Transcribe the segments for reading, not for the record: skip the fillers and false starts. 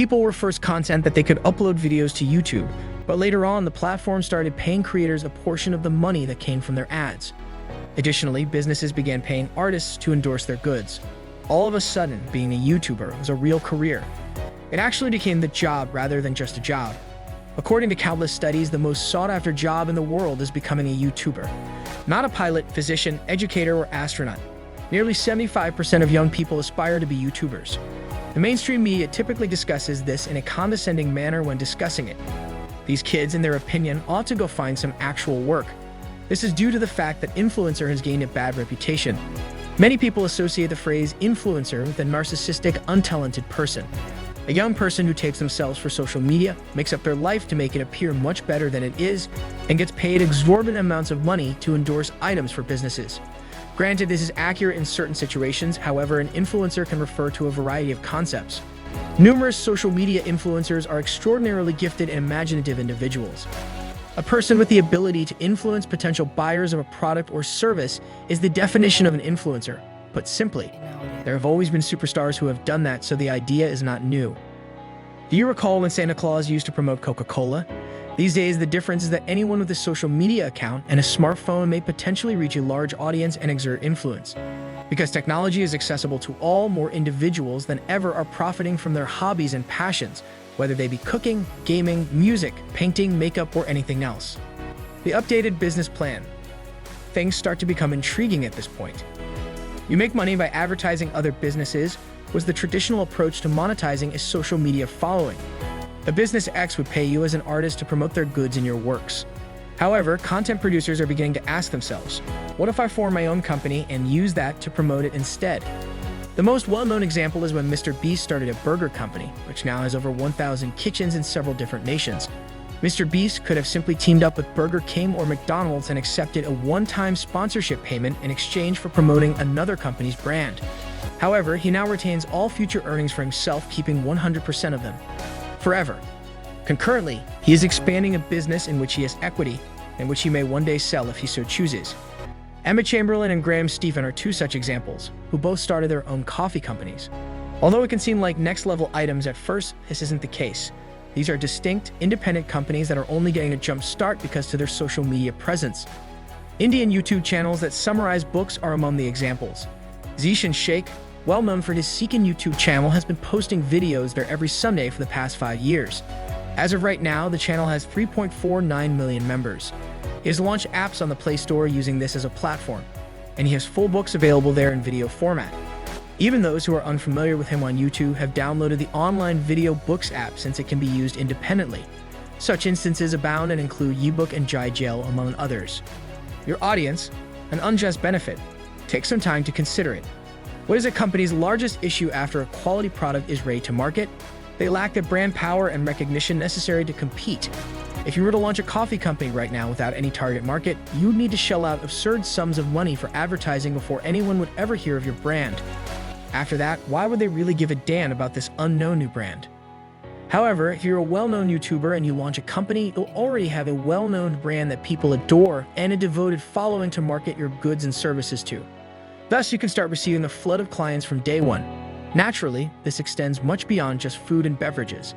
People were first content that they could upload videos to YouTube, but later on the platform started paying creators a portion of the money that came from their ads. Additionally, businesses began paying artists to endorse their goods. All of a sudden, being a YouTuber was a real career. It actually became the job rather than just a job. According to countless studies, the most sought-after job in the world is becoming a YouTuber. Not a pilot, physician, educator, or astronaut. Nearly 75% of young people aspire to be YouTubers. The mainstream media typically discusses this in a condescending manner when discussing it. These kids, in their opinion, ought to go find some actual work. This is due to the fact that influencer has gained a bad reputation. Many people associate the phrase influencer with a narcissistic, untalented person. A young person who takes themselves for social media, makes up their life to make it appear much better than it is, and gets paid exorbitant amounts of money to endorse items for businesses. Granted, this is accurate in certain situations. However, an influencer can refer to a variety of concepts. Numerous social media influencers are extraordinarily gifted and imaginative individuals. A person with the ability to influence potential buyers of a product or service is the definition of an influencer. Put simply, there have always been superstars who have done that, so the idea is not new. Do you recall when Santa Claus used to promote Coca-Cola? These days, the difference is that anyone with a social media account and a smartphone may potentially reach a large audience and exert influence. Because technology is accessible to all, more individuals than ever are profiting from their hobbies and passions, whether they be cooking, gaming, music, painting, makeup, or anything else. The updated business plan. Things start to become intriguing at this point. You make money by advertising other businesses was the traditional approach to monetizing a social media following. A business X would pay you as an artist to promote their goods in your works. However, content producers are beginning to ask themselves, what if I form my own company and use that to promote it instead? The most well-known example is when MrBeast started a burger company, which now has over 1,000 kitchens in several different nations. MrBeast could have simply teamed up with Burger King or McDonald's and accepted a one-time sponsorship payment in exchange for promoting another company's brand. However, he now retains all future earnings for himself, keeping 100% of them forever. Concurrently, he is expanding a business in which he has equity and which he may one day sell if he so chooses. Chamberlain and Stephan are two such examples, who both started their own coffee companies. Although it can seem like next-level items at first, this isn't the case. These are distinct, independent companies that are only getting a jump start because to their social media presence. Indian YouTube channels that summarize books are among the examples. Zishan Sheikh, well known for his Seekin YouTube channel, has been posting videos there every Sunday for the past 5 years. As of right now, the channel has 3.49 million members. He has launched apps on the Play Store using this as a platform, and he has full books available there in video format. Even those who are unfamiliar with him on YouTube have downloaded the online video books app since it can be used independently. Such instances abound and include Ebook and Jail, among others. Your audience, an unjust benefit. Take some time to consider it. What is a company's largest issue after a quality product is ready to market? They lack the brand power and recognition necessary to compete. If you were to launch a coffee company right now without any target market, you'd need to shell out absurd sums of money for advertising before anyone would ever hear of your brand. After that, why would they really give a damn about this unknown new brand? However, if you're a well-known YouTuber and you launch a company, you'll already have a well-known brand that people adore and a devoted following to market your goods and services to. Thus, you can start receiving a flood of clients from day one. Naturally, this extends much beyond just food and beverages.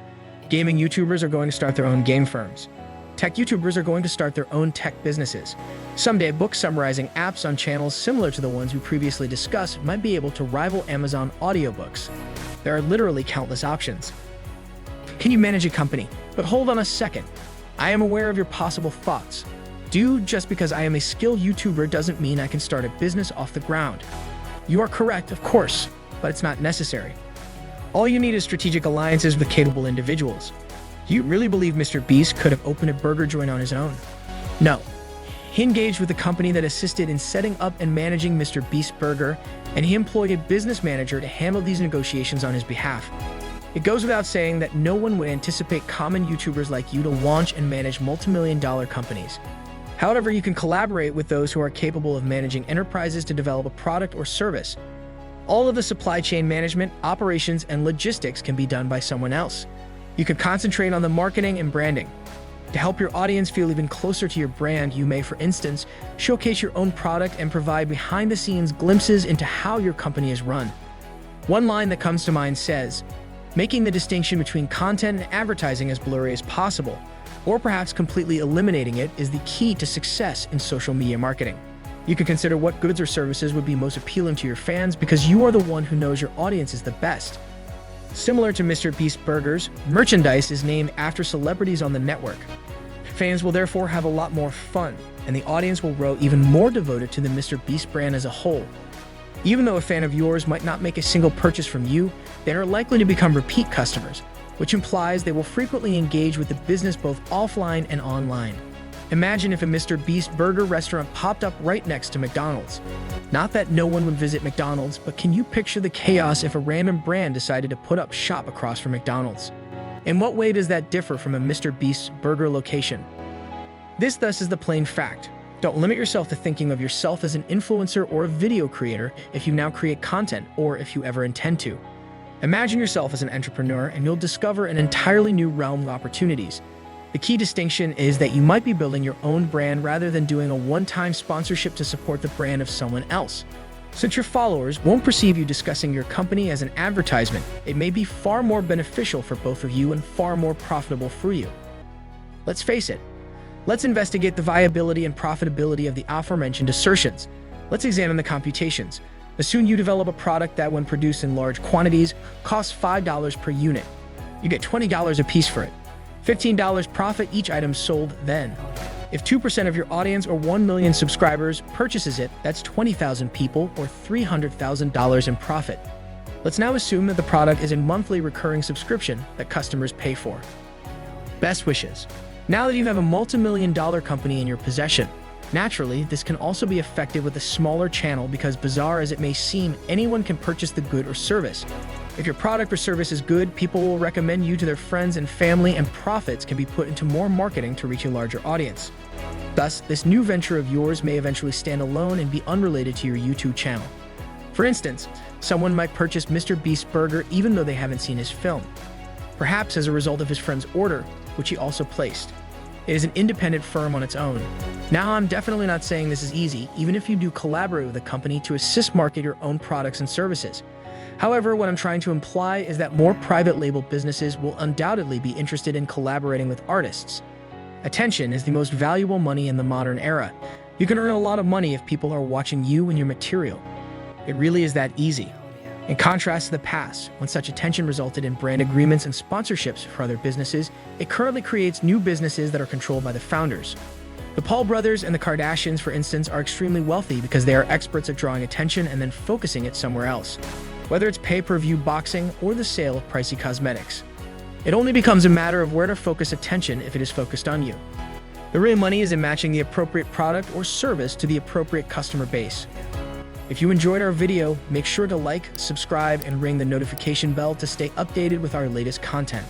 Gaming YouTubers are going to start their own game firms. Tech YouTubers are going to start their own tech businesses. Someday, book summarizing apps on channels similar to the ones we previously discussed might be able to rival Amazon audiobooks. There are literally countless options. Can you manage a company? But hold on a second. I am aware of your possible thoughts. Just because I am a skilled YouTuber doesn't mean I can start a business off the ground. You are correct, of course, but it's not necessary. All you need is strategic alliances with capable individuals. Do you really believe MrBeast could have opened a burger joint on his own? No. He engaged with a company that assisted in setting up and managing MrBeast Burger, and he employed a business manager to handle these negotiations on his behalf. It goes without saying that no one would anticipate common YouTubers like you to launch and manage multi-million-dollar companies. However, you can collaborate with those who are capable of managing enterprises to develop a product or service. All of the supply chain management, operations, and logistics can be done by someone else. You can concentrate on the marketing and branding. To help your audience feel even closer to your brand, you may, for instance, showcase your own product and provide behind-the-scenes glimpses into how your company is run. One line that comes to mind says, making the distinction between content and advertising as blurry as possible, or perhaps completely eliminating it, is the key to success in social media marketing. You can consider what goods or services would be most appealing to your fans because you are the one who knows your audience is the best. Similar to MrBeast burgers, merchandise is named after celebrities on the network. Fans will therefore have a lot more fun, and the audience will grow even more devoted to the MrBeast brand as a whole. Even though a fan of yours might not make a single purchase from you, they are likely to become repeat customers, which implies they will frequently engage with the business both offline and online. Imagine if a MrBeast burger restaurant popped up right next to McDonald's. Not that no one would visit McDonald's, but can you picture the chaos if a random brand decided to put up shop across from McDonald's? In what way does that differ from a MrBeast burger location? This thus is the plain fact. Don't limit yourself to thinking of yourself as an influencer or a video creator if you now create content or if you ever intend to. Imagine yourself as an entrepreneur and you'll discover an entirely new realm of opportunities. The key distinction is that you might be building your own brand rather than doing a one-time sponsorship to support the brand of someone else. Since your followers won't perceive you discussing your company as an advertisement, it may be far more beneficial for both of you and far more profitable for you. Let's face it. Let's investigate the viability and profitability of the aforementioned assertions. Let's examine the computations. Assume you develop a product that, when produced in large quantities, costs $5 per unit. You get $20 a piece for it. $15 profit each item sold then. If 2% of your audience or 1 million subscribers purchases it, that's 20,000 people or $300,000 in profit. Let's now assume that the product is a monthly recurring subscription that customers pay for. Best wishes. Now that you have a multi-million-dollar company in your possession, naturally, this can also be effective with a smaller channel because, bizarre as it may seem, anyone can purchase the good or service. If your product or service is good, people will recommend you to their friends and family, and profits can be put into more marketing to reach a larger audience. Thus, this new venture of yours may eventually stand alone and be unrelated to your YouTube channel. For instance, someone might purchase MrBeast burger even though they haven't seen his film, perhaps as a result of his friend's order, which he also placed. It is an independent firm on its own. Now, I'm definitely not saying this is easy, even if you do collaborate with a company to assist market your own products and services. However, what I'm trying to imply is that more private label businesses will undoubtedly be interested in collaborating with artists. Attention is the most valuable money in the modern era. You can earn a lot of money if people are watching you and your material. It really is that easy. In contrast to the past, when such attention resulted in brand agreements and sponsorships for other businesses, it currently creates new businesses that are controlled by the founders. The Paul brothers and the Kardashians, for instance, are extremely wealthy because they are experts at drawing attention and then focusing it somewhere else, whether it's pay-per-view boxing or the sale of pricey cosmetics. It only becomes a matter of where to focus attention if it is focused on you. The real money is in matching the appropriate product or service to the appropriate customer base. If you enjoyed our video, make sure to like, subscribe, and ring the notification bell to stay updated with our latest content.